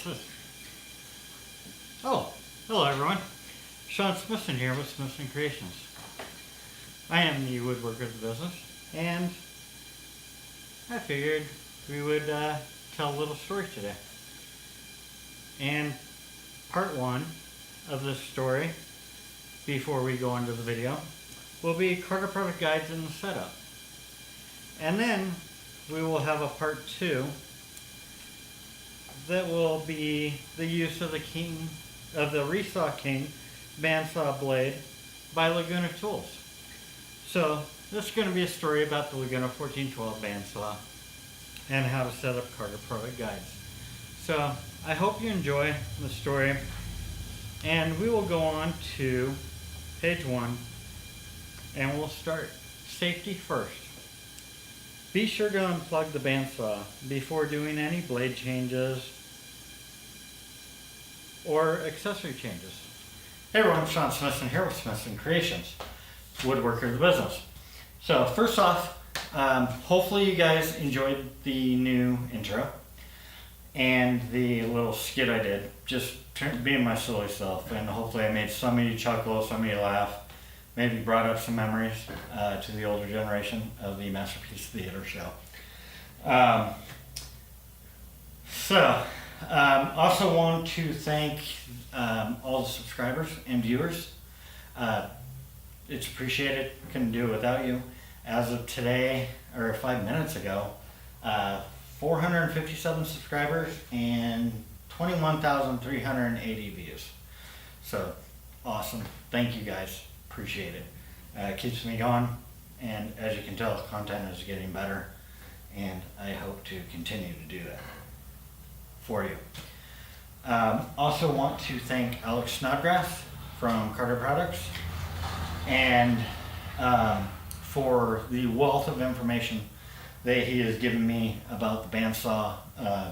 What's this? Oh, hello everyone. Sean Smithson here with Smithson Creations. I am the woodworker of the business, and I figured we would tell a little story today. And part one of this story, before we go into the video, will be Carter product guides and the setup. And then we will have a part two that will be the use of the Resaw King bandsaw blade by Laguna Tools. So this is going to be a story about the Laguna 1412 bandsaw and how to set up Carter product guides. So I hope you enjoy the story, and we will go on to page 1 and we'll start. Safety first. Be sure to unplug the bandsaw before doing any blade changes or accessory changes. Hey everyone, Sean Smithson here with Smithson Creations, woodworker of the business. So first off, hopefully you guys enjoyed the new intro and the little skit I did, just being my silly self, and hopefully I made some of you chuckle, some of you laugh, maybe brought up some memories to the older generation of the Masterpiece Theater show. Also want to thank all the subscribers and viewers. It's appreciated. Couldn't do it without you. As of today, or 5 minutes ago, 457 subscribers and 21,380 views. So awesome. Thank you guys. Appreciate it. Keeps me going, and as you can tell, content is getting better, and I hope to continue to do that for you. Also want to thank Alex Snodgrass from Carter Products, and for the wealth of information that he has given me about the bandsaw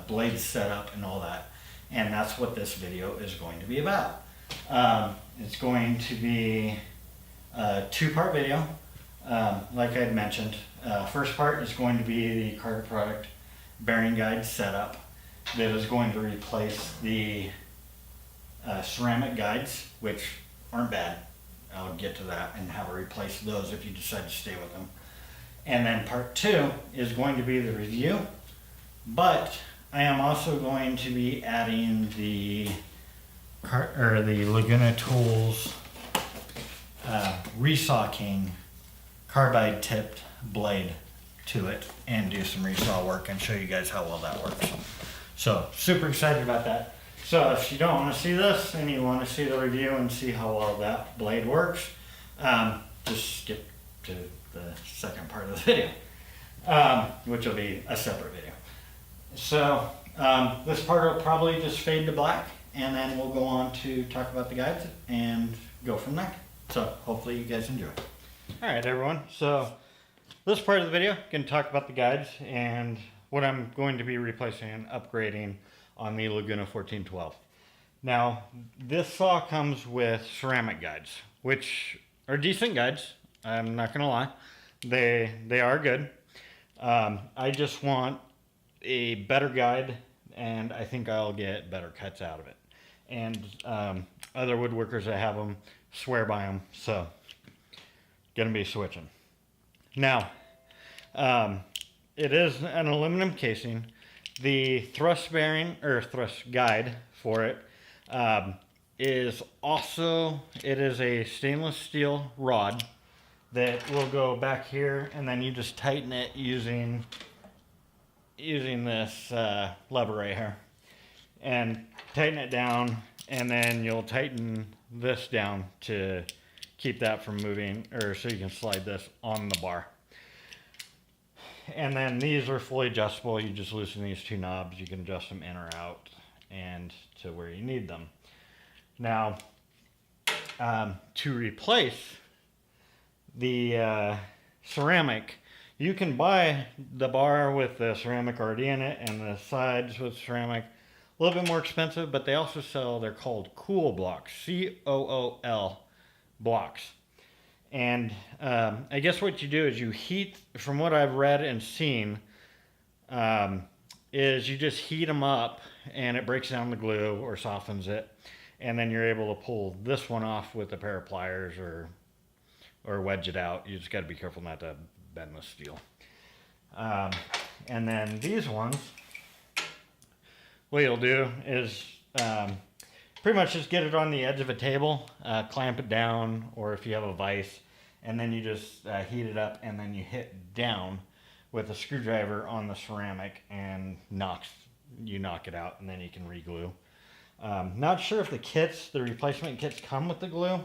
blade setup and all that, and that's what this video is going to be about. It's going to be a two-part video, like I had mentioned. First part is going to be the Carter product bearing guide setup that is going to replace the ceramic guides, which aren't bad. I'll get to that and how to replace those if you decide to stay with them. And then part two is going to be the review, but I am also going to be adding the Laguna Tools Resaw King carbide tipped blade to it, and do some resaw work and show you guys how well that works. So super excited about that. So if you don't want to see this and you want to see the review and see how well that blade works, just skip to the second part of the video, which will be a separate video. So this part will probably just fade to black, and then we'll go on to talk about the guides and go from there. So hopefully you guys enjoy. All right, everyone. So this part of the video, going to talk about the guides and what I'm going to be replacing and upgrading on the Laguna 1412. Now, this saw comes with ceramic guides, which are decent guides. I'm not going to lie. They are good. I just want a better guide, and I think I'll get better cuts out of it. And other woodworkers that have them swear by them, so gonna be switching. Now, it is an aluminum casing. The thrust bearing or thrust guide for it is also, it is a stainless steel rod that will go back here, and then you just tighten it using this lever right here, and tighten it down, and then you'll tighten this down to keep that from moving, or so you can slide this on the bar. And then these are fully adjustable. You just loosen these two knobs. You can adjust them in or out and to where you need them. Now, to replace the ceramic, you can buy the bar with the ceramic already in it and the sides with ceramic. A little bit more expensive, but they also sell, they're called cool blocks, C-O-O-L blocks. And I guess what you do is you heat, from what I've read and seen, is you just heat them up and it breaks down the glue or softens it. And then you're able to pull this one off with a pair of pliers or wedge it out. You just got to be careful not to bend the steel. And then these ones, what you'll do is pretty much just get it on the edge of a table, clamp it down, or if you have a vise, and then you just heat it up and then you hit down with a screwdriver on the ceramic and you knock it out, and then you can re-glue. Not sure if the replacement kits come with the glue.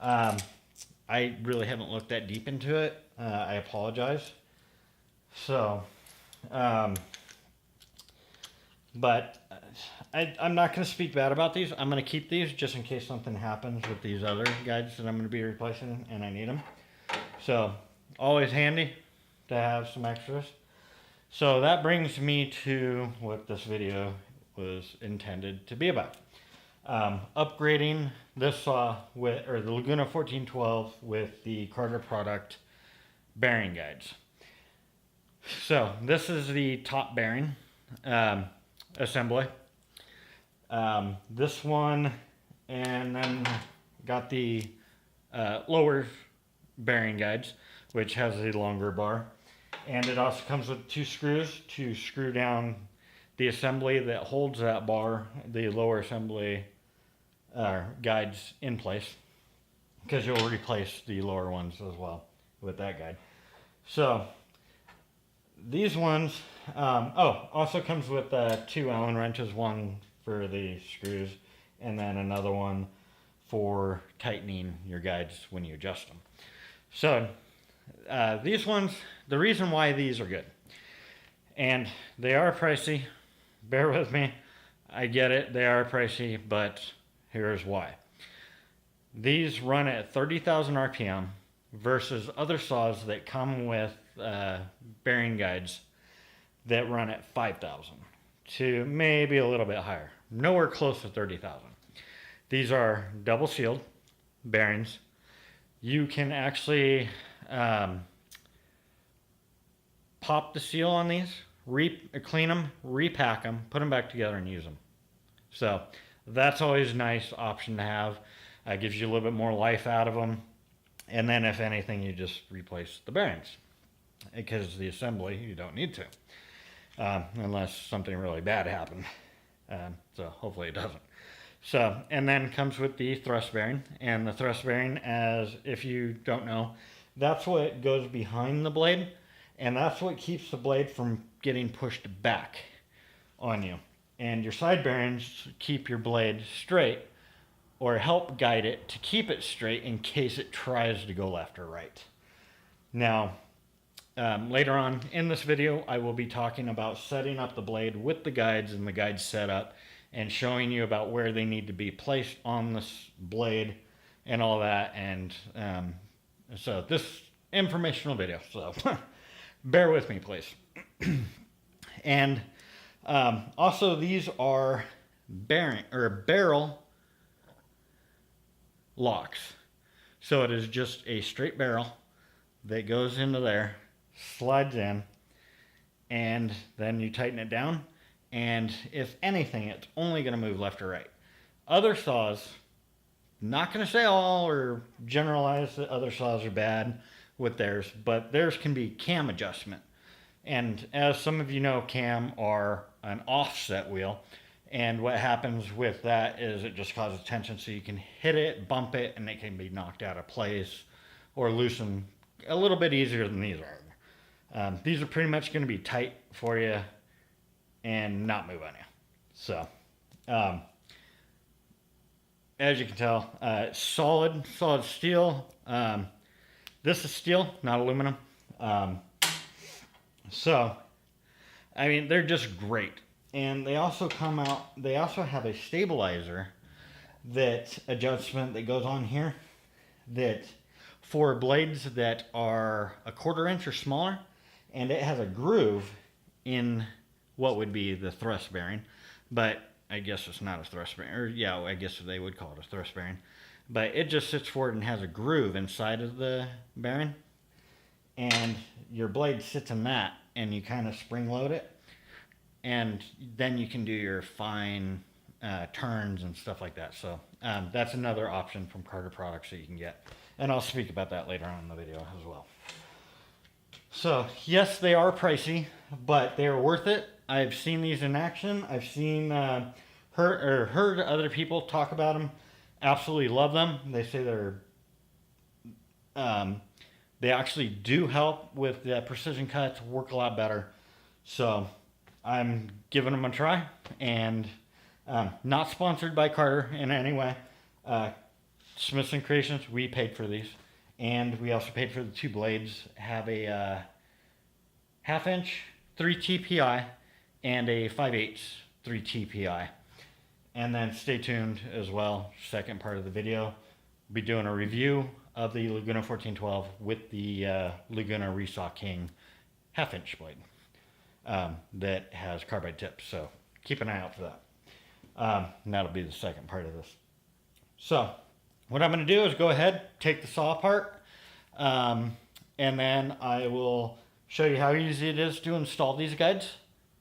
I really haven't looked that deep into it. I apologize. So, but I'm not going to speak bad about these. I'm going to keep these just in case something happens with these other guides that I'm going to be replacing and I need them. So, always handy to have some extras. So that brings me to what this video was intended to be about. Upgrading this saw with, or the Laguna 1412 with the Carter product bearing guides. So this is the top bearing assembly. This one, and then got the lower bearing guides, which has a longer bar. And it also comes with 2 screws to screw down the assembly that holds that bar, the lower assembly guides in place, because you'll replace the lower ones as well with that guide. So these ones, also comes with 2 Allen wrenches, one for the screws and then another one for tightening your guides when you adjust them. So these ones, the reason why these are good, and they are pricey, bear with me, I get it, they are pricey, but here's why. These run at 30,000 RPM versus other saws that come with bearing guides that run at 5,000 to maybe a little bit higher, nowhere close to 30,000. These are double sealed bearings. You can actually pop the seal on these, clean them, repack them, put them back together and use them. So that's always a nice option to have. Gives you a little bit more life out of them. And then if anything, you just replace the bearings, because the assembly, you don't need to, unless something really bad happened. So hopefully it doesn't. So, and then comes with the thrust bearing, and the thrust bearing, as if you don't know, that's what goes behind the blade, and that's what keeps the blade from getting pushed back on you. And your side bearings keep your blade straight, or help guide it to keep it straight in case it tries to go left or right. Now, later on in this video, I will be talking about setting up the blade with the guides and the guide setup, and showing you about where they need to be placed on this blade and all that. And so this informational video, so bear with me, please. And also, these are barrel locks. So it is just a straight barrel that goes into there, slides in, and then you tighten it down. And if anything, it's only going to move left or right. Other saws, not going to say all or generalize that other saws are bad with theirs, but theirs can be cam adjustment. And as some of you know, cam are an offset wheel. And what happens with that is it just causes tension, so you can hit it, bump it, and it can be knocked out of place or loosen a little bit easier than these are. These are pretty much going to be tight for you and not move on you. So, as you can tell, solid steel. This is steel, not aluminum. So, I mean, they're just great. And they also they also have a stabilizer adjustment that goes on here, that for blades that are 1/4 inch or smaller, and it has a groove in what would be the thrust bearing, but I guess it's not a thrust bearing, or yeah, I guess they would call it a thrust bearing, but it just sits forward and has a groove inside of the bearing, and your blade sits in that, and you kind of spring load it, and then you can do your fine turns and stuff like that. So that's another option from Carter Products that you can get. And I'll speak about that later on in the video as well. So yes, they are pricey, but they are worth it. I've seen these in action. I've seen heard other people talk about them. Absolutely love them. They say they're they actually do help with the precision cuts, work a lot better. So I'm giving them a try, and not sponsored by Carter in any way. Smithson Creations, we paid for these, and we also paid for the two blades. Have a 1/2 inch 3 TPI and a 5/8 3 TPI. And then stay tuned as well. Second part of the video, we'll be doing a review of the Laguna 1412 with the Laguna Resaw King 1/2 inch blade that has carbide tips. So keep an eye out for that. And that'll be the second part of this. So what I'm going to do is go ahead, take the saw apart, and then I will show you how easy it is to install these guides,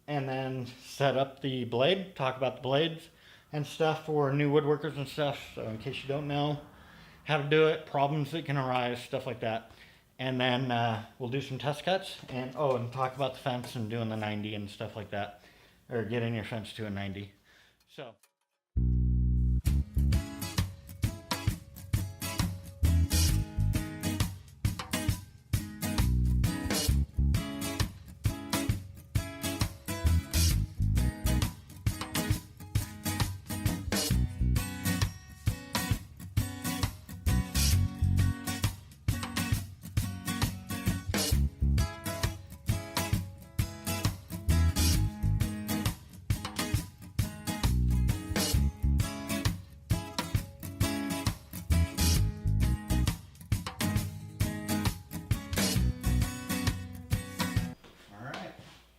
and then set up the blade, talk about the blades and stuff for new woodworkers and stuff. So in case you don't know how to do it, problems that can arise, stuff like that. And then we'll do some test cuts, and and talk about the fence and doing the 90 and stuff like that, or getting your fence to a 90. So.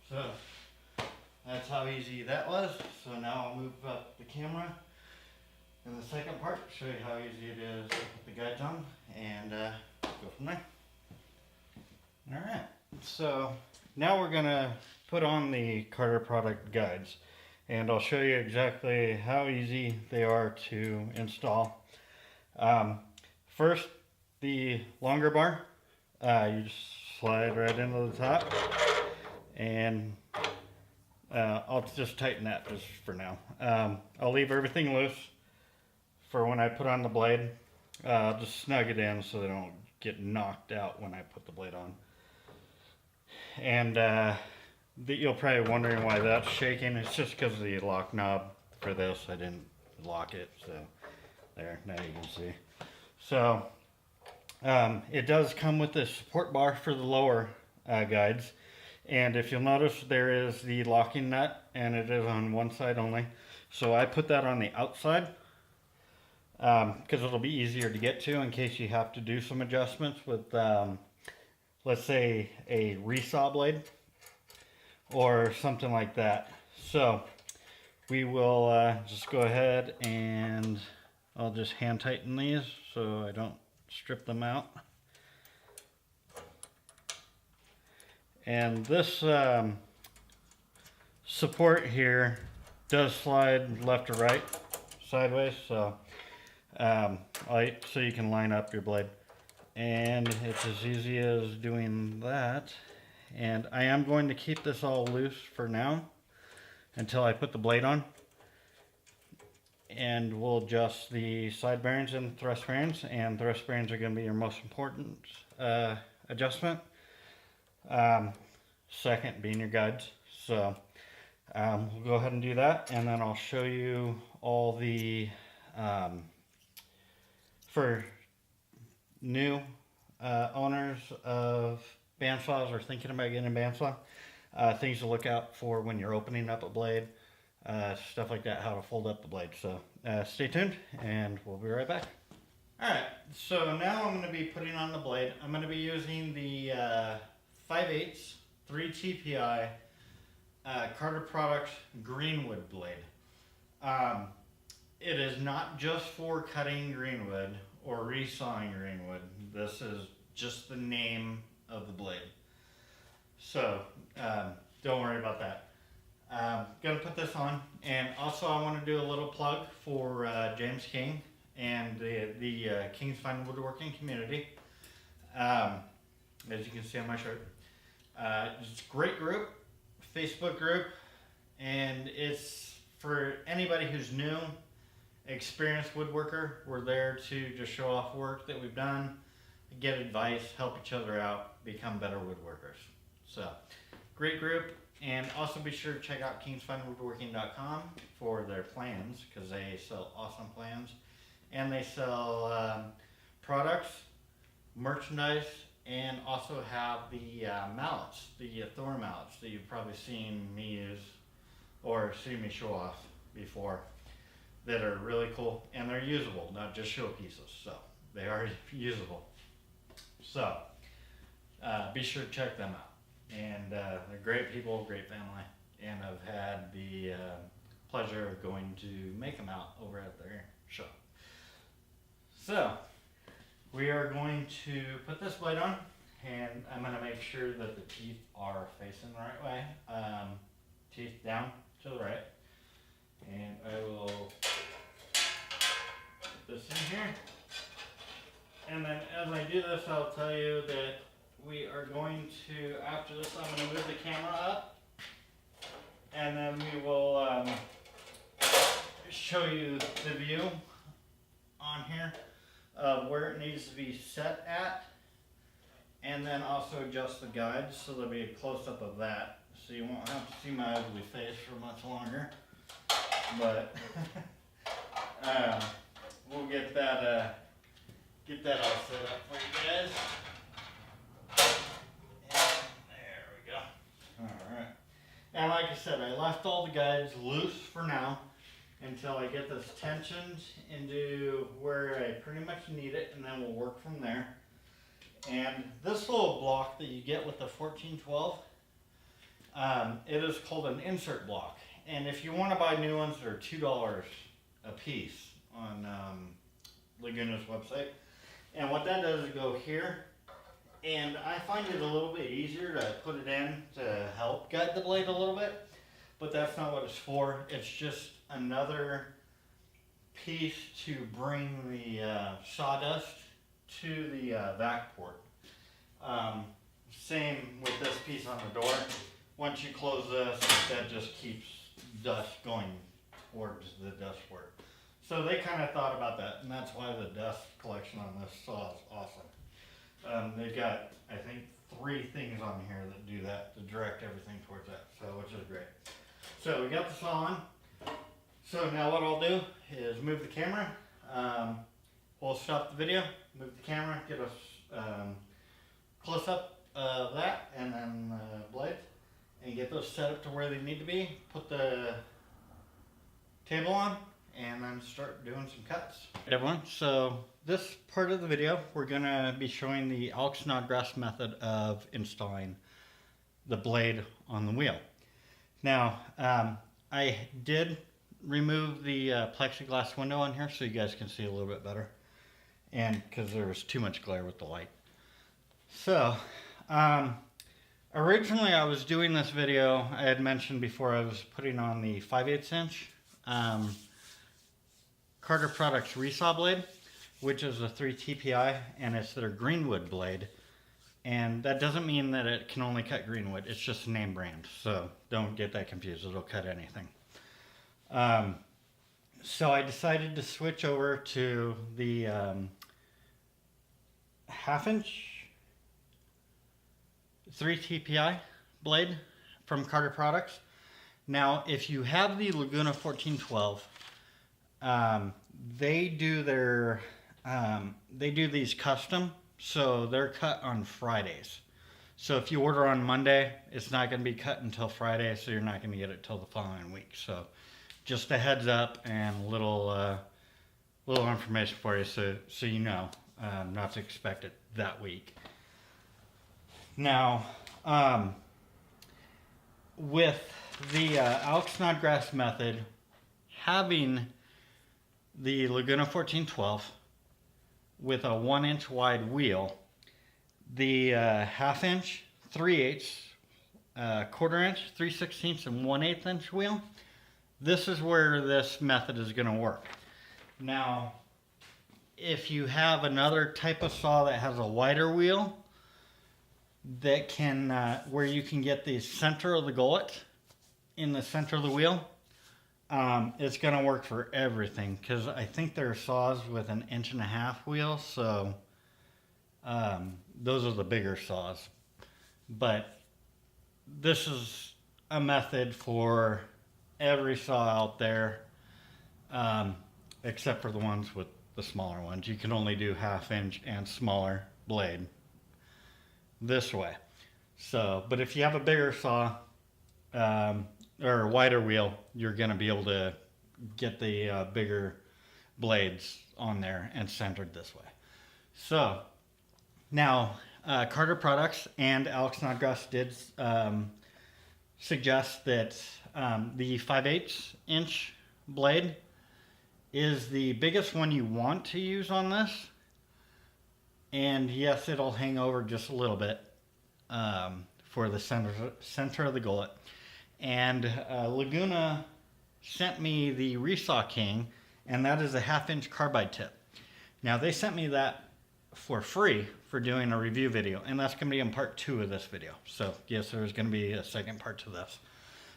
So that's how easy that was. So now I'll move up the camera in the second part, show you how easy it is to put the guides on, and go from there. Alright, so now we're going to put on the Carter product guides, and I'll show you exactly how easy they are to install. First, the longer bar, you just slide right into the top. And I'll just tighten that just for now. I'll leave everything loose for when I put on the blade. I'll just snug it in so they don't get knocked out when I put the blade on. And you'll probably be wondering why that's shaking. It's just because of the lock knob for this. I didn't lock it, so there, now you can see. So it does come with this support bar for the lower guides. And if you'll notice, there is the locking nut, and it is on one side only. So I put that on the outside because it'll be easier to get to in case you have to do some adjustments with, let's say, a Resaw blade or something like that. So we will just go ahead, and I'll just hand tighten these so I don't strip them out. And this support here does slide left or right, sideways, so so you can line up your blade. And it's as easy as doing that. And I am going to keep this all loose for now until I put the blade on. And we'll adjust the side bearings and thrust bearings, and thrust bearings are going to be your most important adjustment. Second being your guides. So we'll go ahead and do that, and then I'll show you all the for new owners of bandsaws or thinking about getting a bandsaw, things to look out for when you're opening up a blade, stuff like that, how to fold up the blade. So stay tuned, and we'll be right back. Alright, so now I'm going to be putting on the blade. I'm going to be using the 5/8 3 TPI Carter Products Greenwood blade. It is not just for cutting greenwood or resawing greenwood. This is just the name of the blade. So don't worry about that. Gonna put this on, and also I want to do a little plug for James King and the King's Fine Woodworking community. As you can see on my shirt, it's a great group, Facebook group, and it's for anybody who's new, experienced woodworker. We're there to just show off work that we've done, get advice, help each other out, become better woodworkers. So, great group. And also be sure to check out kingsfinewoodworking.com for their plans, because they sell awesome plans. And they sell products, merchandise, and also have the mallets, the Thor mallets that you've probably seen me use or seen me show off before, that are really cool. And they're usable, not just showpieces. So they are usable. So be sure to check them out. And they're great people, great family, and I've had the pleasure of going to make them out over at their shop. So we are going to put this blade on, and I'm going to make sure that the teeth are facing the right way. Teeth down to the right, and I will put this in here. And then as I do this, I'll tell you that we are going to, after this, I'm going to move the camera up, and then we will show you the view on here of where it needs to be set at, and then also adjust the guides so there'll be a close-up of that, so you won't have to see my ugly face for much longer. But we'll get that all set up for you guys. Alright, and like I said, I left all the guides loose for now until I get this tensioned into where I pretty much need it, and then we'll work from there. And this little block that you get with the 1412, it is called an insert block. And if you want to buy new ones, they're $2 a piece on Laguna's website. And what that does is go here. And I find it a little bit easier to put it in to help guide the blade a little bit, but that's not what it's for. It's just another piece to bring the sawdust to the vac port. Same with this piece on the door. Once you close this, that just keeps dust going towards the dust port. So they kind of thought about that, and that's why the dust collection on this saw is awesome. They've got, I think, 3 things on here that do that, to direct everything towards that, so which is great. So we got the saw on. So now what I'll do is move the camera. We'll stop the video, move the camera, get a close up of that, and then the blade, and get those set up to where they need to be. Put the table on, and then start doing some cuts. Hey everyone, so this part of the video, we're going to be showing the Alex Snodgrass method of installing the blade on the wheel. Now, I did remove the plexiglass window on here so you guys can see a little bit better, and because there was too much glare with the light. So, originally I was doing this video, I had mentioned before, I was putting on the 5/8 inch Carter Products Resaw blade, which is a 3 TPI, and it's their greenwood blade. And that doesn't mean that it can only cut greenwood, it's just a name brand, so don't get that confused, it'll cut anything. So I decided to switch over to the 1/2 inch 3 TPI blade from Carter Products. Now, if you have the Laguna 1412, they do these custom, so they're cut on Fridays. So if you order on Monday, it's not going to be cut until Friday, so you're not going to get it till the following week. So just a heads up and a little information for you, so you know not to expect it that week. Now, with the Alex Snodgrass method, having the Laguna 1412 with a 1 inch wide wheel, the 1/2 inch 3/8 1/4 inch, 3/16 and 1/8 inch wheel, this is where this method is going to work. Now, if you have another type of saw that has a wider wheel, that can, where you can get the center of the gullet in the center of the wheel, it's going to work for everything, because I think there are saws with an 1.5 inch wheel, so those are the bigger saws. But this is a method for every saw out there, except for the ones with the smaller ones. You can only do 1/2 inch and smaller blade this way. So, but if you have a bigger saw or a wider wheel, you're going to be able to get the bigger blades on there and centered this way. So now Carter Products and Alex Snodgrass did suggest that the 5/8 inch blade is the biggest one you want to use on this. And yes, it'll hang over just a little bit for the center of the gullet. And Laguna sent me the Resaw King, and that is a 1/2 inch carbide tip. Now they sent me that for free for doing a review video, and that's going to be in part 2 of this video. So yes, there's going to be a second part to this,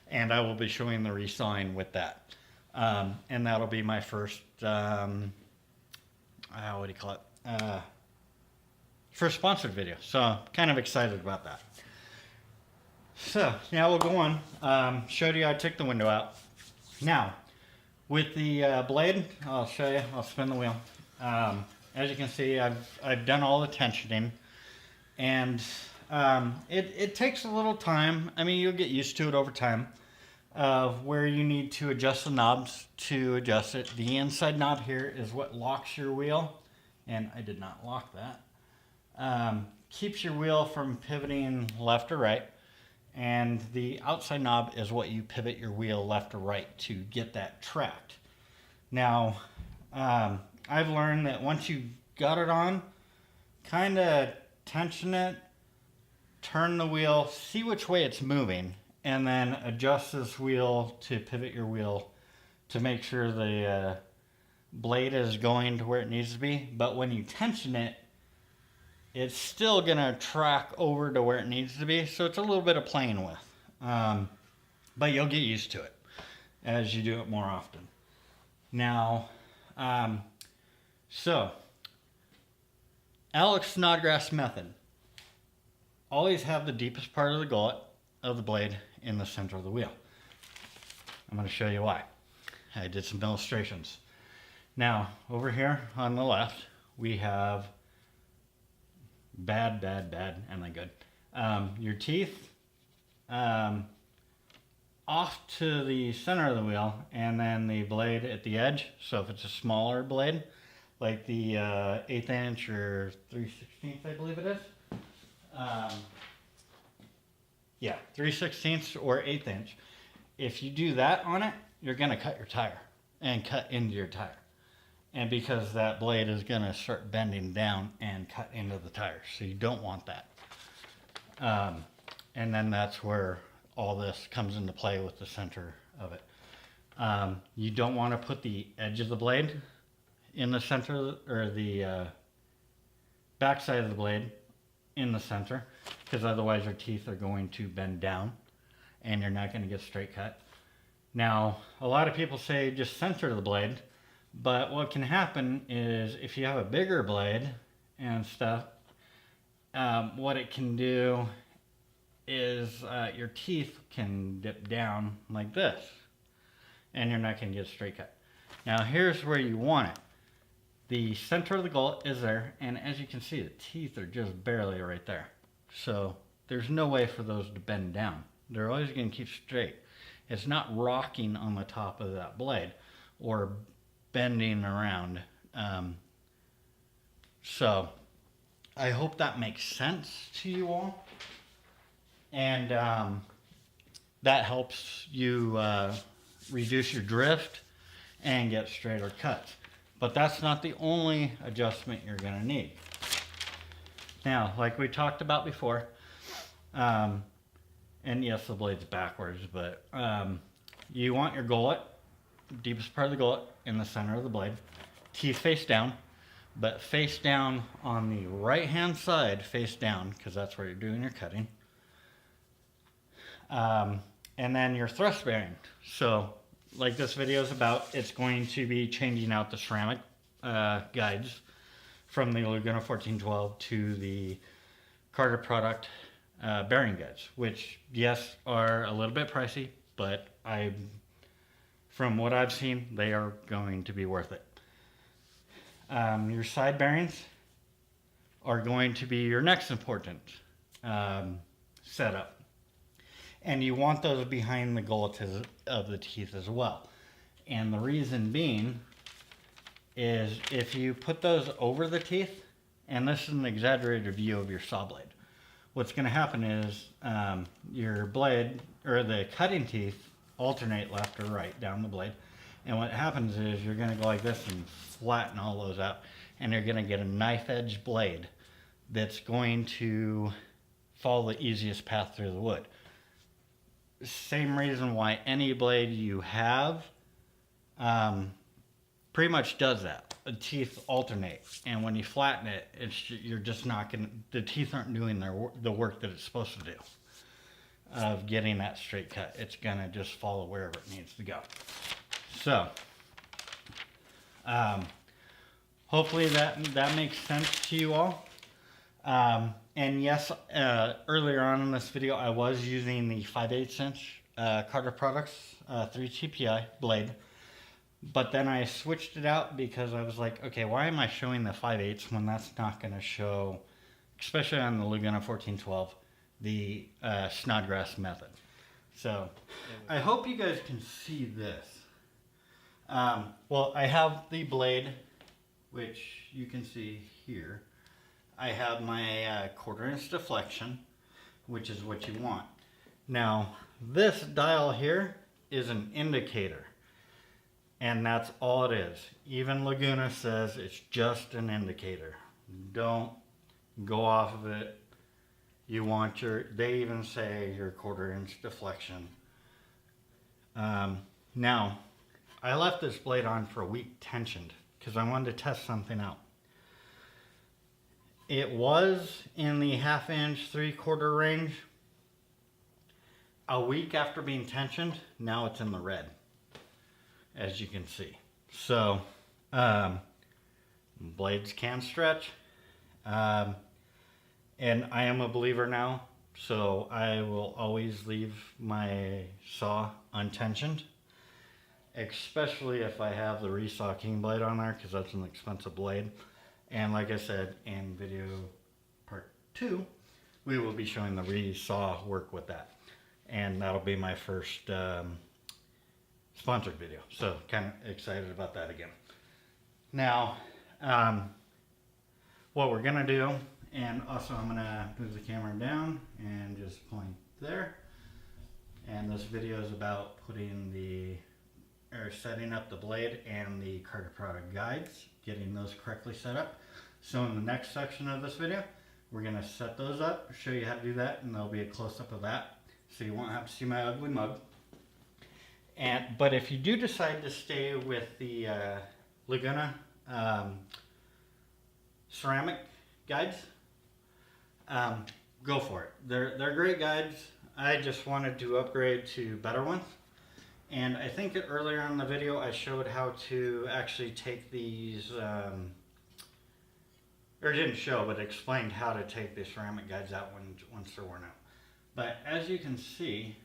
and I will be showing the resawing with that. And that'll be my first, what do you call it? First sponsored video. So I'm kind of excited about that. So now we'll go on. Showed you I took the window out. Now, with the blade, I'll show you. I'll spin the wheel. As you can see, I've done all the tensioning, and it takes a little time. I mean, you'll get used to it over time. Where you need to adjust the knobs to adjust it. The inside knob here is what locks your wheel, and I did not lock that. Keeps your wheel from pivoting left or right, and the outside knob is what you pivot your wheel left or right to get that tracked. Now, I've learned that once you got it on, kind of tension it, turn the wheel, see which way it's moving, and then adjust this wheel to pivot your wheel to make sure the blade is going to where it needs to be. But when you tension it, it's still going to track over to where it needs to be. So it's a little bit of playing with. But you'll get used to it as you do it more often. Now, so Alex Snodgrass method. Always have the deepest part of the gullet of the blade in the center of the wheel. I'm going to show you why. I did some illustrations. Now, over here on the left, we have bad, and then good. Your teeth off to the center of the wheel, and then the blade at the edge. So if it's a smaller blade, like the 1/8 inch or 3/16, I believe it is. Yeah, 3/16 or 1/8 inch. If you do that on it, you're going to cut your tire and cut into your tire. And because that blade is going to start bending down and cut into the tire. So you don't want that. And then that's where all this comes into play with the center of it. You don't want to put the edge of the blade in the center, or the back side of the blade in the center, because otherwise your teeth are going to bend down and you're not going to get straight cut. Now, a lot of people say just center the blade, but what can happen is if you have a bigger blade and stuff, what it can do is your teeth can dip down like this, and you're not going to get a straight cut. Now here's where you want it. The center of the gullet is there, and as you can see, the teeth are just barely right there. So there's no way for those to bend down. They're always going to keep straight. It's not rocking on the top of that blade or bending around. So I hope that makes sense to you all. And that helps you reduce your drift and get straighter cuts. But that's not the only adjustment you're going to need. Now, like we talked about before, and yes, the blade's backwards, but you want your gullet, deepest part of the gullet, in the center of the blade. Teeth face down, but face down on the right hand side, face down, because that's where you're doing your cutting. And then your thrust bearing. So, like this video is about, it's going to be changing out the ceramic guides from the Laguna 1412 to the Carter product bearing guides, which yes are a little bit pricey, but from what I've seen, they are going to be worth it. Your side bearings are going to be your next important setup, and you want those behind the gullet of the teeth as well. And the reason being is if you put those over the teeth, and this is an exaggerated view of your saw blade, what's going to happen is your blade, or the cutting teeth, alternate left or right down the blade. And what happens is you're going to go like this and flatten all those out. And you're going to get a knife edge blade that's going to follow the easiest path through the wood. Same reason why any blade you have pretty much does that. The teeth alternate, and when you flatten it, you're just not going. The teeth aren't doing the work that it's supposed to do of getting that straight cut. It's gonna just follow wherever it needs to go. So, hopefully that makes sense to you all. And yes, earlier on in this video, I was using the 5/8 inch Carter Products 3 TPI blade. But then I switched it out because I was like, okay, why am I showing the 5/8 when that's not going to show, especially on the Laguna 1412, the Snodgrass method. So I hope you guys can see this. Well, I have the blade, which you can see here. I have my 1/4 inch deflection, which is what you want. Now, this dial here is an indicator. And that's all it is. Even Laguna says it's just an indicator. Don't go off of it. You want they even say your 1/4 inch deflection. Now, I left this blade on for a week tensioned because I wanted to test something out. It was in the 1/2 inch, 3/4 range. A week after being tensioned, now it's in the red, as you can see. So blades can stretch, and I am a believer now, so I will always leave my saw untensioned, especially if I have the Resaw King blade on there, because that's an expensive blade. And like I said in video part 2, we will be showing the Resaw work with that, and that'll be my first sponsored video, so kind of excited about that again. Now, what we're gonna do, and also I'm gonna move the camera down and just point there. And this video is about setting up the blade and the Carter product guides, getting those correctly set up. So in the next section of this video, we're gonna set those up, show you how to do that, and there'll be a close-up of that, so you won't have to see my ugly mug. But if you do decide to stay with the Laguna ceramic guides, go for it. They're great guides. I just wanted to upgrade to better ones. And I think that earlier in the video I showed how to actually take these, or didn't show, but explained how to take the ceramic guides out once they're worn out. But as you can see,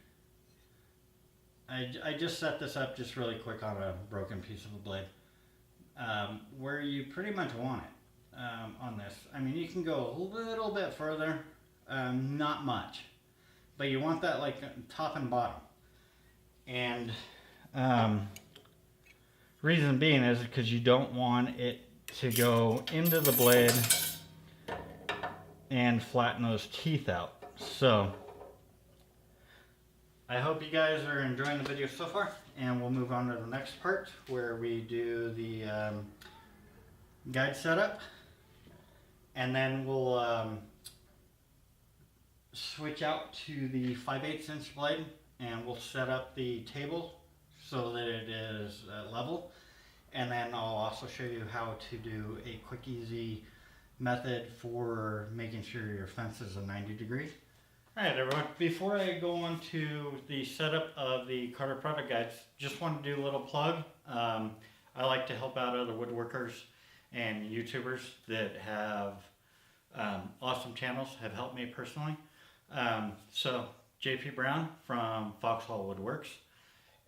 I just set this up just really quick on a broken piece of a blade, where you pretty much want it on this. I mean, you can go a little bit further, not much, but you want that like top and bottom. And reason being is because you don't want it to go into the blade and flatten those teeth out. So I hope you guys are enjoying the video so far, and we'll move on to the next part where we do the guide setup, and then we'll switch out to the 5/8 inch blade, and we'll set up the table so that it is level. And then I'll also show you how to do a quick, easy method for making sure your fence is a 90 degrees. All right, everyone, before I go on to the setup of the Carter product guides, just want to do a little plug. I like to help out other woodworkers and YouTubers that have awesome channels, have helped me personally. So JP Brown from Foxhall Woodworks,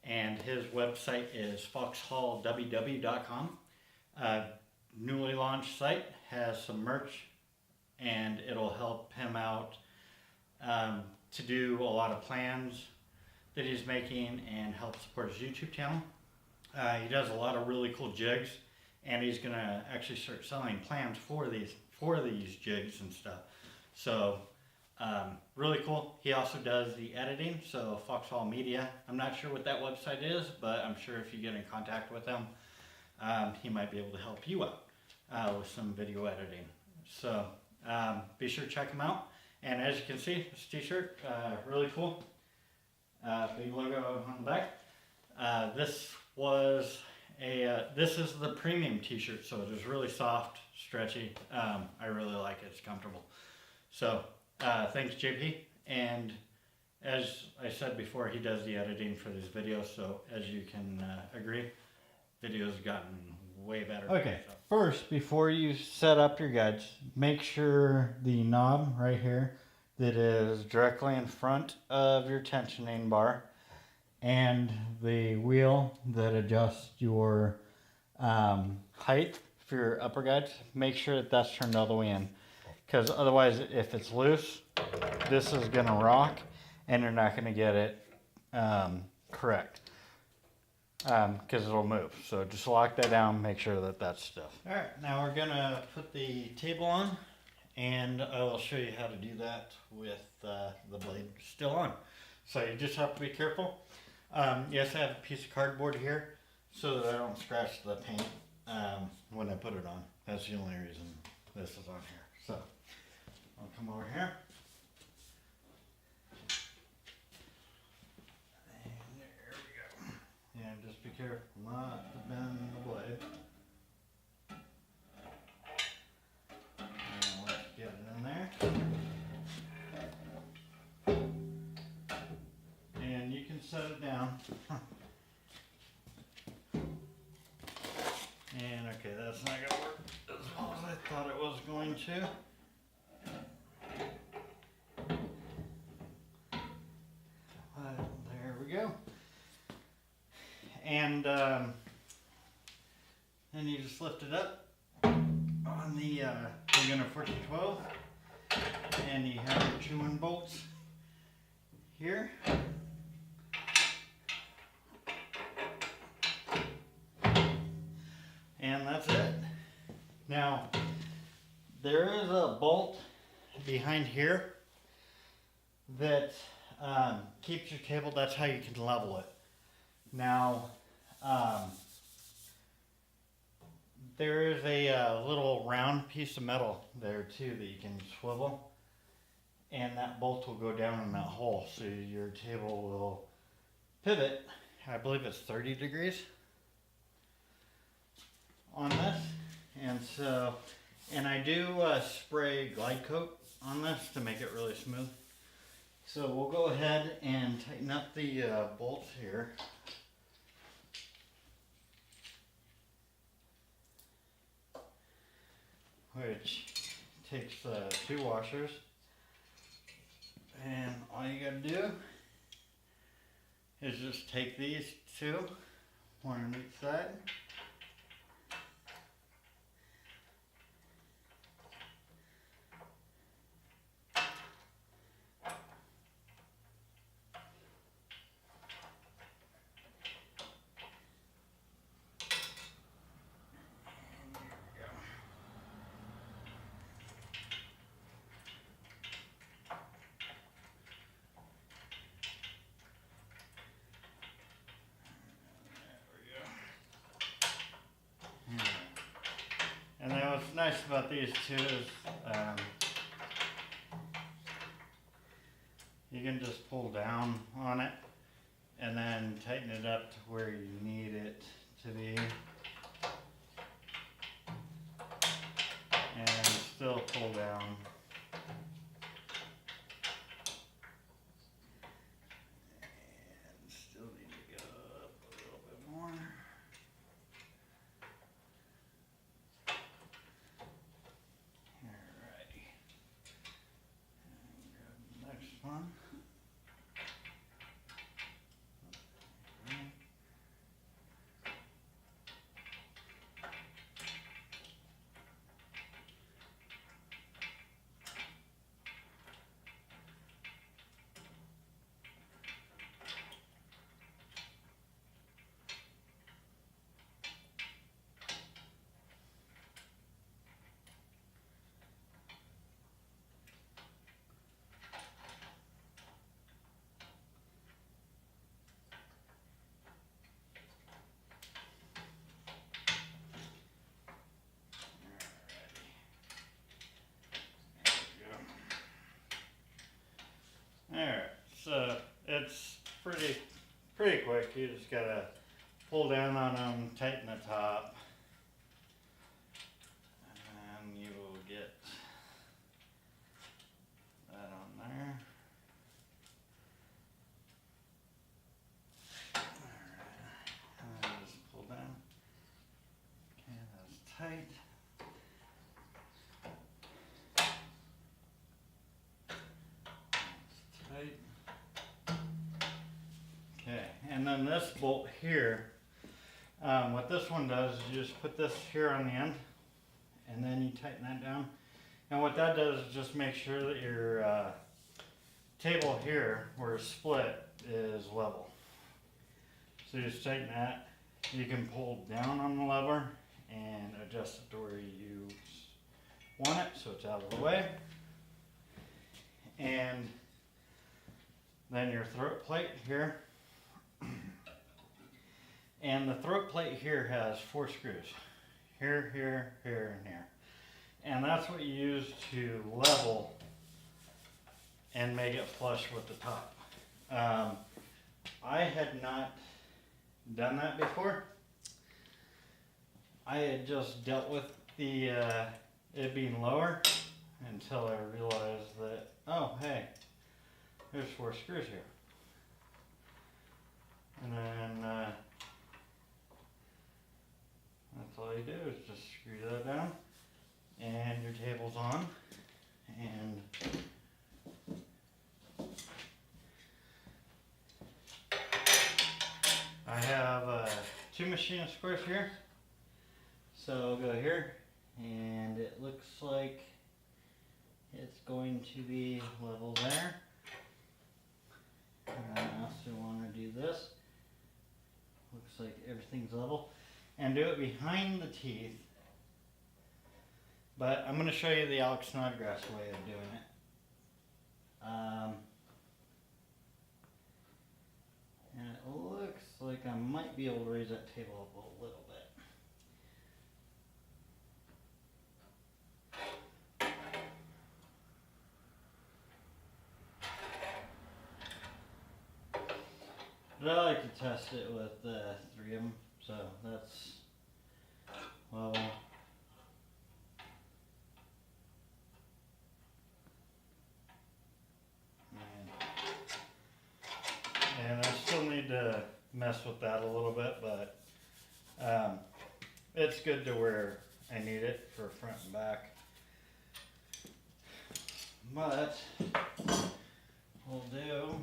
and his website is foxhallww.com. Newly launched site, has some merch, and it'll help him out to do a lot of plans that he's making and help support his YouTube channel. He does a lot of really cool jigs, and he's gonna actually start selling plans for these jigs and stuff. So really cool. He also does the editing, so Foxhall Media. I'm not sure what that website is, but I'm sure if you get in contact with him, he might be able to help you out with some video editing. So be sure to check him out. And as you can see, this t-shirt, really cool. Big logo on the back. This is the premium t-shirt, so it is really soft, stretchy. I really like it, it's comfortable. So thanks JP, and as I said before, he does the editing for these videos, so as you can agree, videos have gotten way better. Okay, so first, before you set up your guides, make sure the knob right here that is directly in front of your tensioning bar and the wheel that adjusts your height for your upper guides, make sure that that's turned all the way in. Because otherwise, if it's loose, this is going to rock and you're not going to get it correct. Because it'll move. So just lock that down, make sure that that's stiff. Alright, now we're going to put the table on, and I will show you how to do that with the blade still on. So you just have to be careful. Yes, I have a piece of cardboard here so that I don't scratch the paint when I put it on. That's the only reason this is on here. So I'll come over here. And there we go. And just be careful not to bend the blade. And let's get it in there. And you can set it down. And okay, that's not going to work as well as I thought it was going to. There we go. And then you just lift it up on the Laguna 1412, and you have your chewing bolts here. And that's it. Now, there is a bolt behind here that keeps your table. That's how you can level it. Now, there is a little round piece of metal there too that you can swivel, and that bolt will go down in that hole, so your table will pivot. I believe it's 30 degrees on this, and I do spray glide coat on this to make it really smooth. So we'll go ahead and tighten up the bolts here. Which takes 2 washers, and all you gotta do is just take these 2, one on each side, and then what's nice about these two is you can just pull down on it and then tighten it up to where you need it to be. And still pull down. And still need to go up a little bit more. Alrighty. And grab the next one. Alright, so it's pretty quick. You just gotta pull down on them, tighten the top, and you will get that on there. Alright, and then just pull down. Okay, that's tight. Tight. Okay, and then this bolt here, what this one does is you just put this here on the end and then you tighten that down. And what that does is just make sure that your table here where it's split is level. So you just tighten that. You can pull down on the lever and adjust it to where you want it so it's out of the way. And then your throat plate here. And the throat plate here has 4 screws. Here, here, here, and here. And that's what you use to level and make it flush with the top. I had not done that before. I had just dealt with the it being lower until I realized that, oh hey, there's 4 screws here. And then that's all you do is just screw that down and your table's on. And I have 2 machinist squares here. So I'll go here and it looks like it's going to be level there. And I also want to do this. Looks like everything's level. And do it behind the teeth. But I'm going to show you the Alex Snodgrass way of doing it. And it looks like I might be able to raise that table up a little bit. But I like to test it with 3 of them, so that's level. And I still need to mess with that a little bit, but it's good to where I need it for front and back. But what we'll do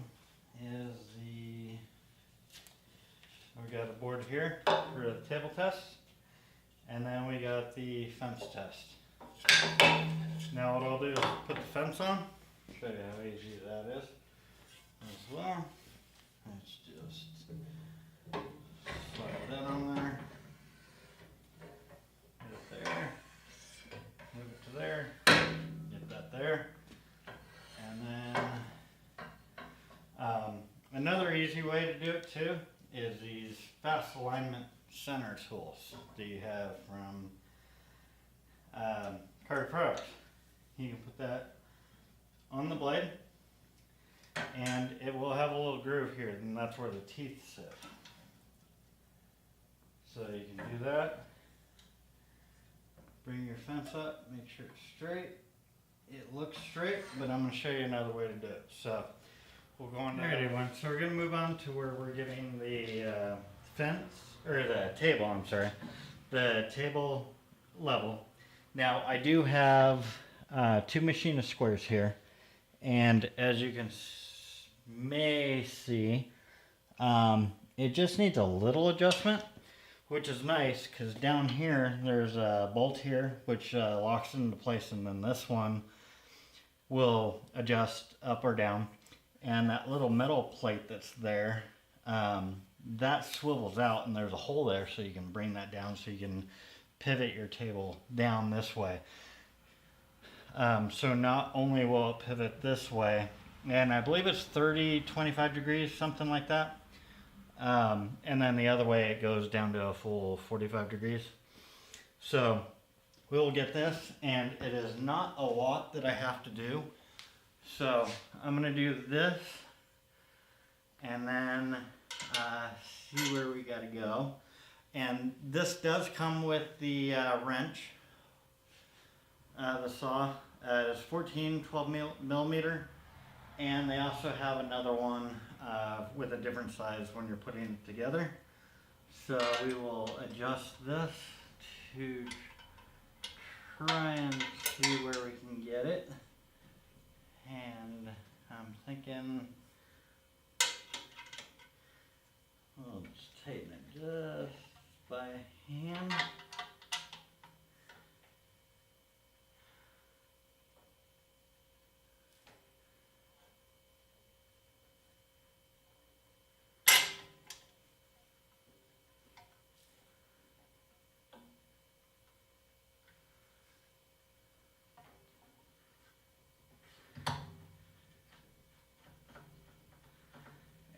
is we got a board here for the table test, and then we got the fence test. Now what I'll do is put the fence on, show you how easy that is as well. Let's just slide that on there, get it there, move it to there, get that there, and then another easy way to do it too is these fast alignment center tools that you have from Carter Products. You can put that on the blade, And it will have a little groove here, and that's where the teeth sit. So you can do that. Bring your fence up, make sure it's straight. It looks straight, but I'm going to show you another way to do it. So we'll go on to that one. So we're going to move on to where we're getting the fence, or the table, I'm sorry. The table level. Now I do have 2 machinist squares here. And as you can may see, it just needs a little adjustment, which is nice because down here there's a bolt here which locks into place, and then this one will adjust up or down, and that little metal plate that's there, that swivels out, and there's a hole there so you can bring that down so you can pivot your table down this way. So not only will it pivot this way, and I believe it's 25 degrees, something like that. And then the other way it goes down to a full 45 degrees. So we'll get this, and it is not a lot that I have to do. So I'm going to do this, and then see where we got to go. And this does come with the wrench. The saw is 12 millimeter, and they also have another one with a different size when you're putting it together. So we will adjust this to try and see where we can get it. And I'm thinking we'll just tighten it just by hand.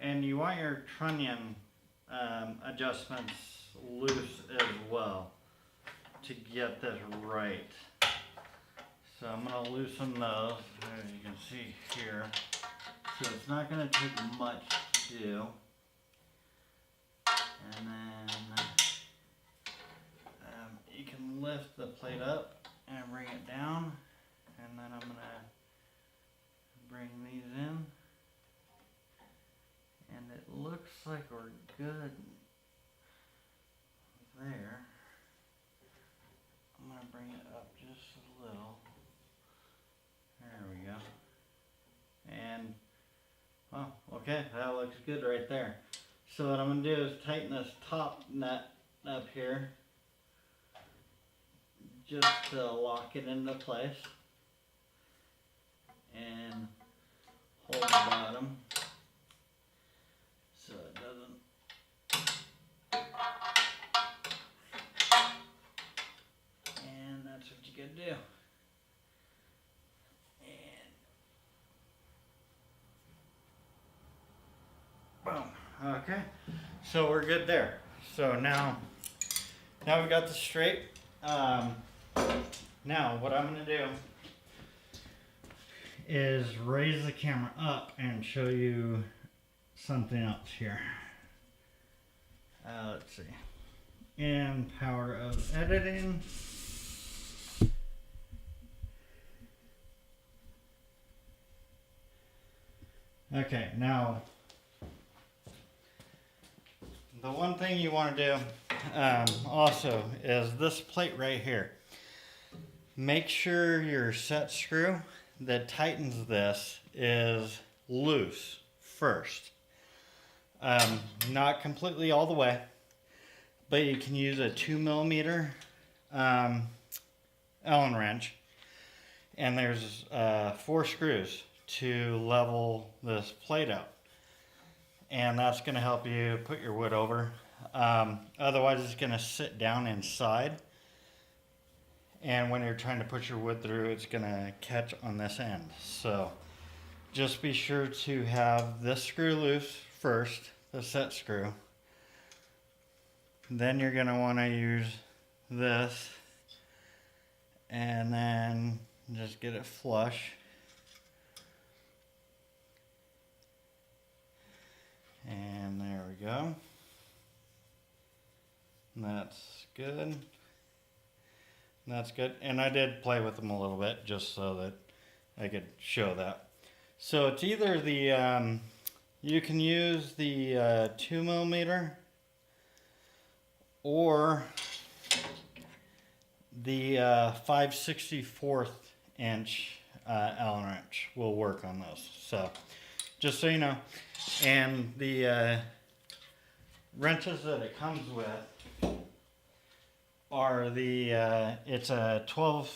And you want your trunnion adjustments loose as well to get this right. So I'm going to loosen those, as you can see here. So it's not going to take much to do. And then you can lift the plate up and bring it down. And then I'm going to bring these in. And it looks like we're good there. I'm going to bring it up just a little. There we go. And, well, okay, that looks good right there. So what I'm going to do is tighten this top nut up here just to lock it into place. And hold the bottom so it doesn't and that's what you gotta do. And boom. Okay, so we're good there. So now we got this straight. Now what I'm gonna do is raise the camera up and show you something else here. Let's see. And power of editing. Okay, now the one thing you want to do also is this plate right here. Make sure your set screw that tightens this is loose first. Not completely all the way, but you can use a 2 millimeter Allen wrench, and there's 4 screws to level this plate out, and that's going to help you put your wood over. Otherwise it's going to sit down inside, and when you're trying to put your wood through, it's going to catch on this end. So just be sure to have this screw loose first, the set screw. Then you're going to want to use this, and then just get it flush. And there we go. That's good. That's good. And I did play with them a little bit just so that I could show that. So it's either the, you can use the 2mm or the 5/64 inch Allen wrench will work on those. So just so you know. And the wrenches that it comes with are the, it's a 12mm,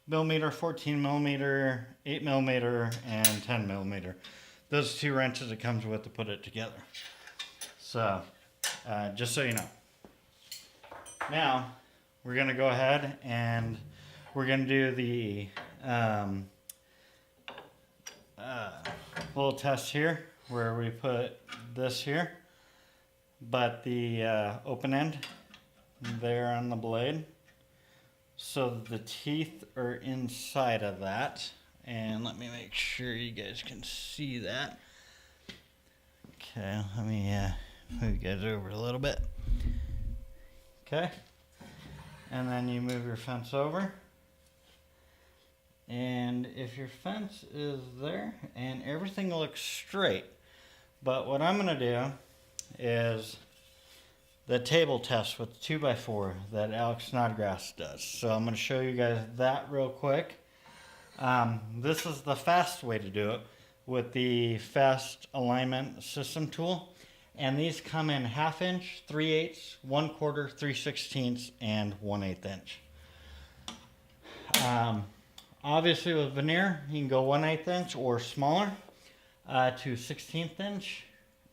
14mm, 8mm, and 10mm. Those 2 wrenches it comes with to put it together. So, just so you know. Now, we're going to go ahead and we're going to do the little test here where we put this here, but the open end there on the blade, so the teeth are inside of that. And let me make sure you guys can see that. Okay, let me move you guys over a little bit. Okay, and then you move your fence over, and if your fence is there and everything looks straight, but what I'm going to do is the table test with 2x4 that Alex Snodgrass does. So I'm going to show you guys that real quick. This is the fast way to do it with the fast alignment system tool. And these come in 1/2 inch, 3/8, 1/4, 3/16, and 1/8 inch. Obviously with veneer, you can go 1/8 inch or smaller to 1/16 inch.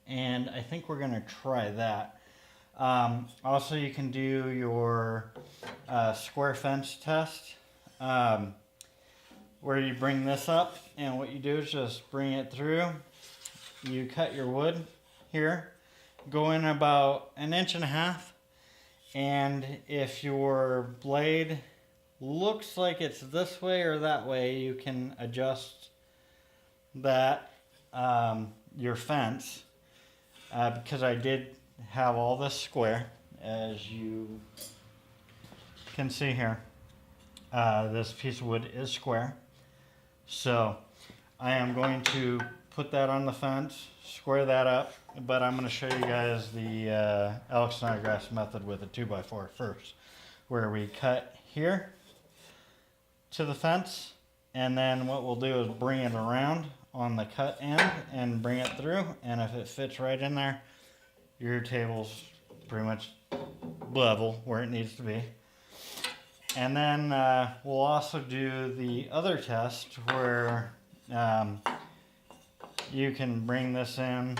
And I think we're going to try that. Also, you can do your square fence test where you bring this up, and what you do is just bring it through. You cut your wood here, go in about 1.5 inches, and if your blade looks like it's this way or that way, you can adjust that, your fence, because I did have all this square, as you can see here. This piece of wood is square, so I am going to put that on the fence, square that up, but I'm going to show you guys the Alex Snodgrass method with a 2x4 first, where we cut here to the fence, and then what we'll do is bring it around on the cut end and bring it through, and if it fits right in there, your table's pretty much level where it needs to be. And then we'll also do the other test where you can bring this in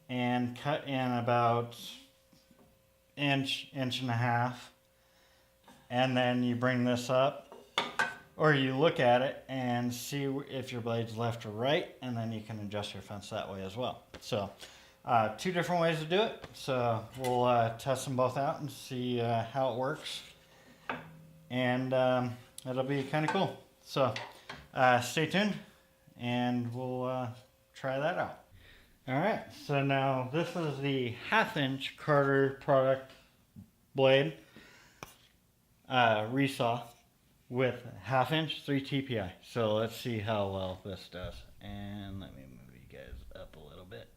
and cut in about 1.5 inches, and then you bring this up, or you look at it and see if your blade's left or right, and then you can adjust your fence that way as well. So 2 different ways to do it, so we'll test them both out and see how it works, and it'll be kind of cool. So stay tuned and we'll try that out. Alright, so now this is the 1/2 inch Carter product blade, Resaw with 1/2 inch 3 TPI. So let's see how well this does, and let me move you guys up a little bit.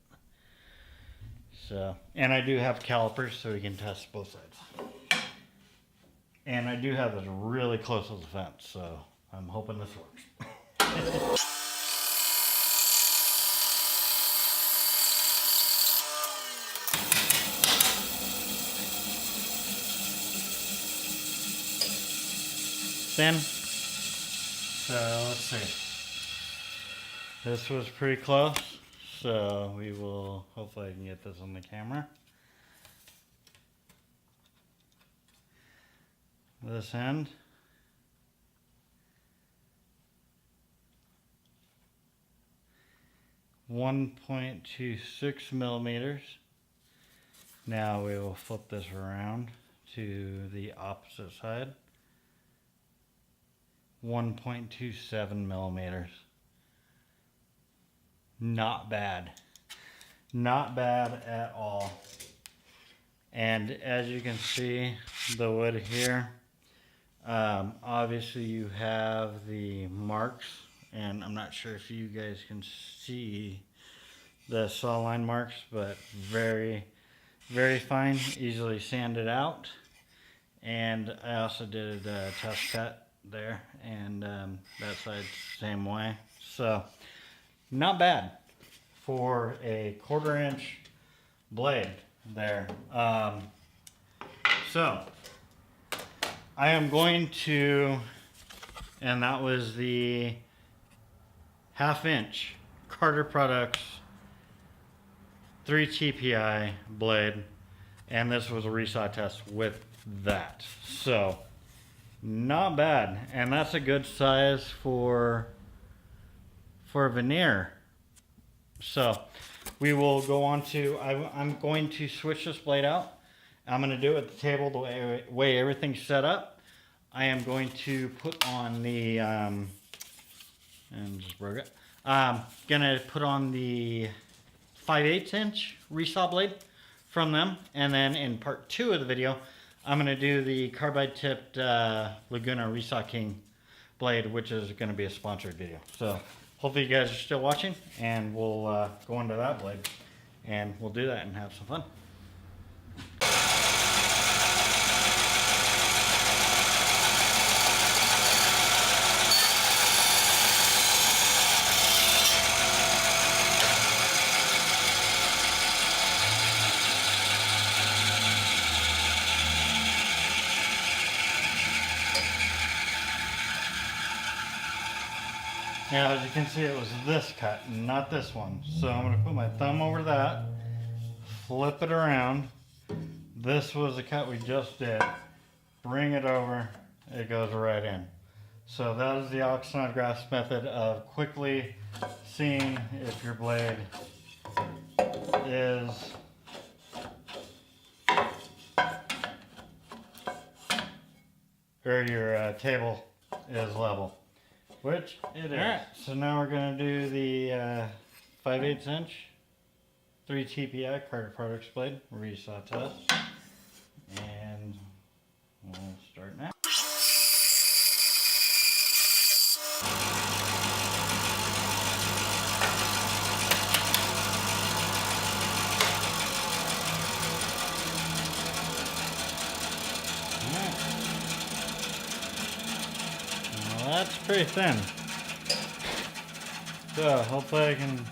So, and I do have calipers so we can test both sides. And I do have this really close to the fence, so I'm hoping this works. Thin. So let's see. This was pretty close. So we will, hopefully I can get this on the camera. This end. .26 mm. Now we will flip this around to the opposite side. 1.27 mm. Not bad. Not bad at all. And as you can see, the wood here, obviously you have the marks, and I'm not sure if you guys can see the saw line marks, but very, very fine, easily sanded out. And I also did a test cut there, and that side same way. So not bad for a 1/4 inch blade there. So I am going to, and that was the 1/2 inch Carter Products 3 TPI blade, and this was a resaw test with that. So not bad, and that's a good size for veneer. So we will go on to, I'm going to switch this blade out. I'm going to do it at the table the way everything's set up. I am going to put on the, and just broke it. Gonna put on the 5/8 inch Resaw blade from them. And then in part 2 of the video, I'm gonna do the carbide tipped Laguna Resaw King blade, which is gonna be a sponsored video. So hopefully you guys are still watching, and we'll go into that blade, and we'll do that and have some fun. Now, as you can see, it was this cut, not this one. So I'm going to put my thumb over that, flip it around. This was the cut we just did. Bring it over, it goes right in. So that is the Alex Snodgrass method of quickly seeing if your blade is or your table is level. Which it is. Alright, so now we're going to do the 5/8 inch 3 TPI Carter Products blade resaw test. And we'll start now. That's pretty thin. So hopefully I can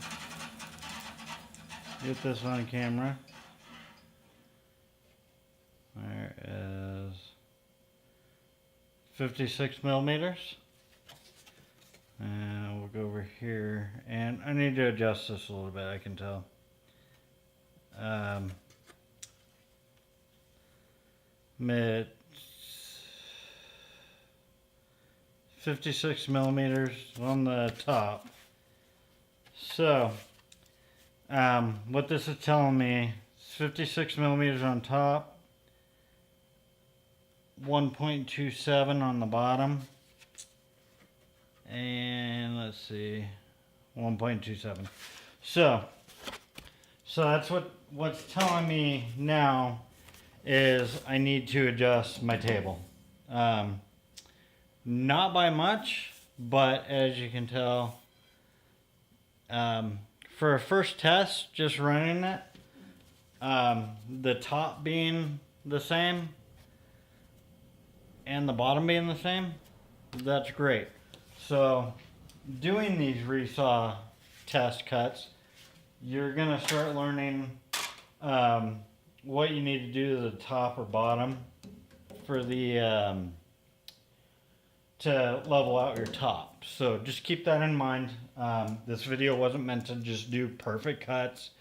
get this on camera. There is 56 millimeters. And we'll go over here, and I need to adjust this a little bit, I can tell. Mid 56 millimeters on the top. So what this is telling me is 56 millimeters on top, 1.27 on the bottom, and let's see, 1.27. So that's what's telling me now is I need to adjust my table. Not by much, but as you can tell, for a first test, just running it, the top being the same and the bottom being the same, that's great. So doing these resaw test cuts, you're gonna start learning what you need to do to the top or bottom for the to level out your top. So just keep that in mind. This video wasn't meant to just do perfect cuts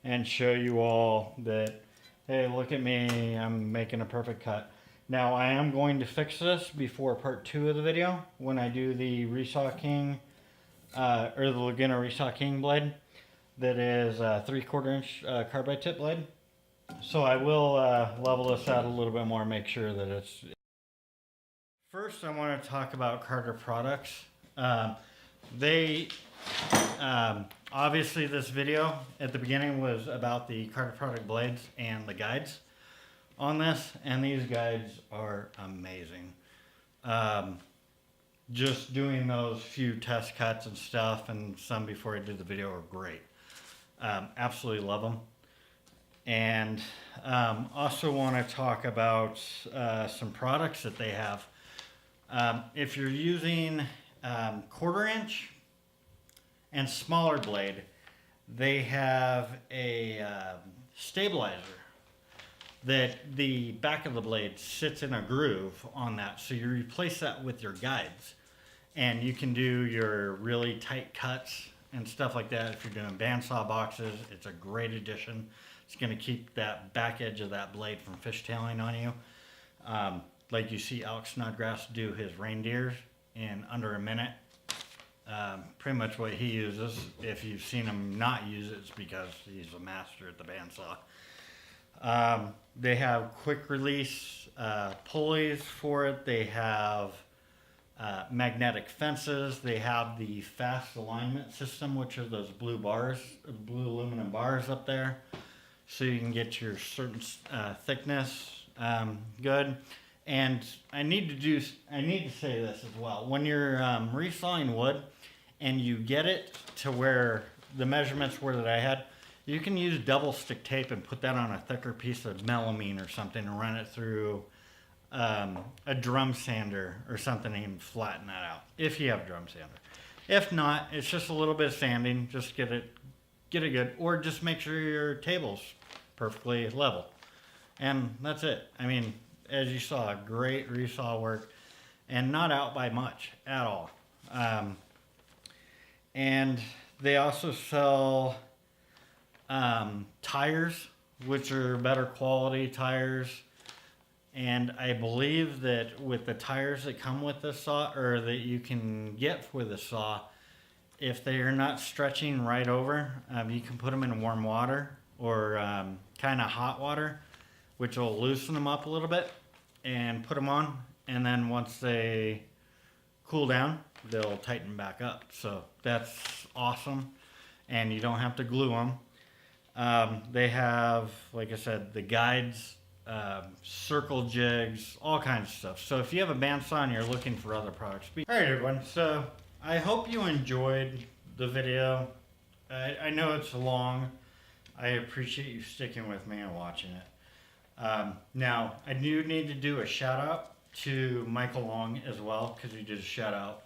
and show you all that, hey, look at me, I'm making a perfect cut. Now I am going to fix this before part 2 of the video when I do the Resaw King or the Laguna Resaw King blade that is a 3/4 inch carbide tip blade. So I will level this out a little bit more, make sure that it's... First I want to talk about Carter Products. they, obviously this video at the beginning was about the Carter product blades and the guides on this, and these guides are amazing. Just doing those few test cuts and stuff and some before I did the video are great. Absolutely love them. And also want to talk about some products that they have. If you're using 1/4 inch and smaller blade, they have a stabilizer that the back of the blade sits in a groove on that. So you replace that with your guides, and you can do your really tight cuts and stuff like that. If you're doing bandsaw boxes, it's a great addition. It's going to keep that back edge of that blade from fishtailing on you. Like you see Alex Snodgrass do his reindeers in under a minute. Pretty much what he uses. If you've seen him not use it, it's because he's a master at the bandsaw. They have quick release pulleys for it. They have magnetic fences. They have the fast alignment system, which are those blue bars, blue aluminum bars up there, so you can get your certain thickness good. And I need to say this as well. When you're resawing wood and you get it to where the measurements were that I had, you can use double stick tape and put that on a thicker piece of melamine or something and run it through a drum sander or something and flatten that out if you have a drum sander. If not, it's just a little bit of sanding. Just get it good, or just make sure your table's perfectly level, and that's it. I mean, as you saw, great resaw work and not out by much at all. And they also sell tires, which are better quality tires. And I believe that with the tires that come with the saw, or that you can get with the saw, if they are not stretching right over, you can put them in warm water or kind of hot water, which will loosen them up a little bit, and put them on. And then once they cool down, they'll tighten back up. So that's awesome. And you don't have to glue them. They have, like I said, the guides, circle jigs, all kinds of stuff. So if you have a bandsaw and you're looking for other products. All right, everyone. So I hope you enjoyed the video. I know it's long. I appreciate you sticking with me and watching it. Now, I do need to do a shout out to Michael Long as well, because he did a shout out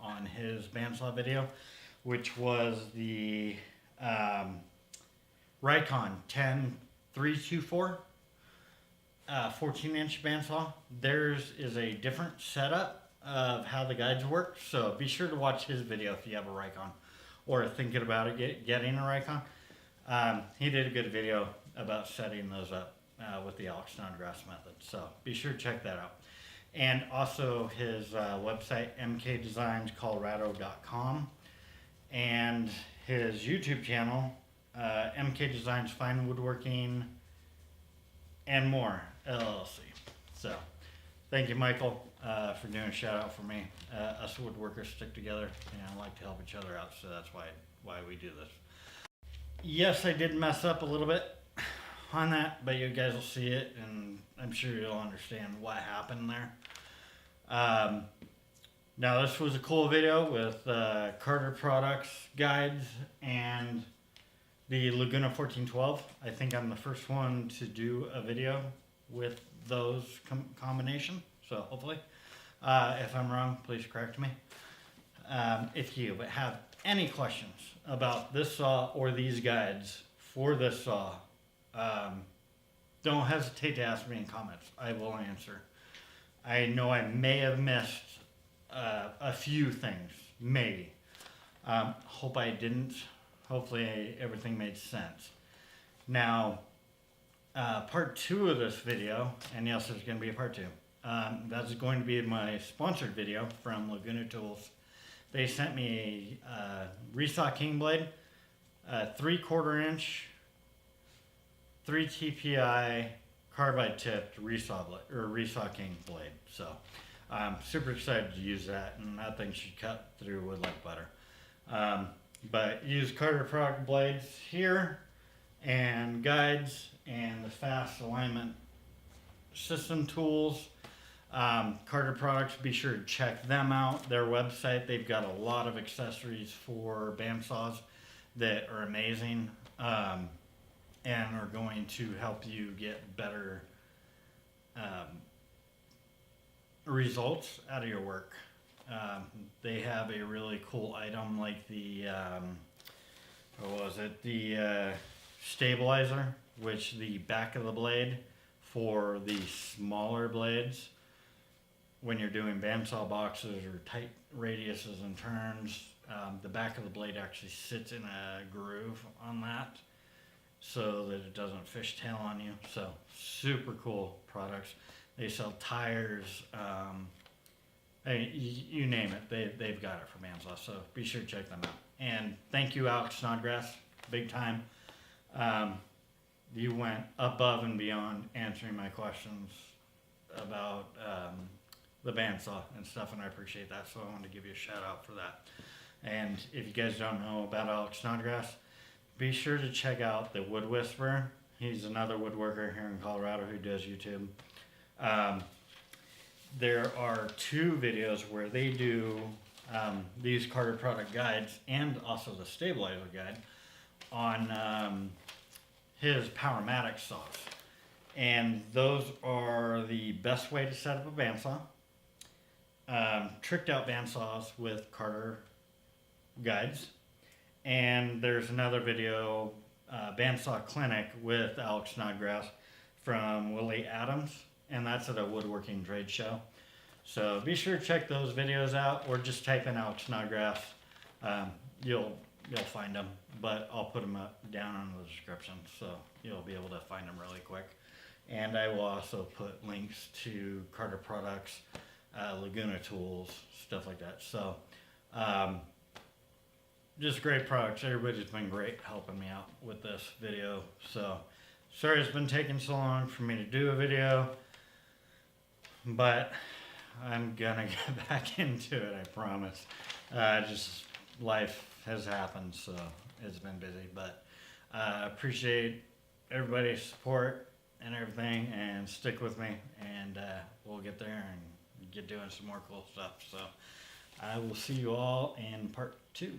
on his bandsaw video, which was the Rikon 10324 14-inch bandsaw. Theirs is a different setup of how the guides work, so be sure to watch his video if you have a Rikon or are thinking about it getting a Rikon. He did a good video about setting those up with the Alex Snodgrass method, so be sure to check that out. And also his website, mkdesignscolorado.com, and his YouTube channel, MK Designs Fine Woodworking and More, LLC. So, thank you, Michael, for doing a shout out for me. Us woodworkers stick together, and like to help each other out, so that's why we do this. Yes, I did mess up a little bit on that, but you guys will see it, and I'm sure you'll understand what happened there. Now, this was a cool video with Carter products, guides, and the Laguna 1412. I think I'm the first one to do a video with those combination, so hopefully. If I'm wrong, please correct me. If you have any questions about this saw or these guides for this saw, don't hesitate to ask me in comments. I will answer. I know I may have missed a few things, maybe. Hope I didn't. Hopefully everything made sense. Now, part 2 of this video, and yes, there's going to be a part 2. That's going to be my sponsored video from Laguna Tools. They sent me a Resaw King blade, a 3/4 inch, 3 TPI carbide tipped Resaw King blade. So Super excited to use that, and that thing should cut through wood like butter. But use Carter product blades here, and guides, and the fast alignment system tools. Carter products, be sure to check them out. Their website, they've got a lot of accessories for bandsaws that are amazing, and are going to help you get better results out of your work. They have a really cool item like the what was it, the stabilizer, which the back of the blade for the smaller blades, when you're doing bandsaw boxes or tight radiuses and turns, the back of the blade actually sits in a groove on that so that it doesn't fishtail on you. So super cool products. They sell tires, you name it, they've got it for bandsaw. So be sure to check them out. And thank you, Alex Snodgrass, big time. You went above and beyond answering my questions about the bandsaw and stuff, and I appreciate that. So I wanted to give you a shout out for that. And if you guys don't know about Alex Snodgrass, be sure to check out the Wood Whisperer. He's another woodworker here in Colorado who does YouTube. There are 2 videos where they do these Carter product guides and also the stabilizer guide on his Powermatic saws. And those are the best way to set up a bandsaw. Tricked out bandsaws with Carter guides. And there's another video, Bandsaw Clinic with Alex Snodgrass from Willie Adams, and that's at a woodworking trade show. So be sure to check those videos out, or just type in Alex Snodgrass. You'll find them, but I'll put them down in the description, so you'll be able to find them really quick. And I will also put links to Carter products, Laguna tools, stuff like that. So just great products. Everybody's been great helping me out with this video. So sorry it's been taking so long for me to do a video, but I'm gonna get back into it, I promise. Just life has happened, so it's been busy, but appreciate everybody's support and everything, and stick with me, and we'll get there and get doing some more cool stuff. So I will see you all in part 2.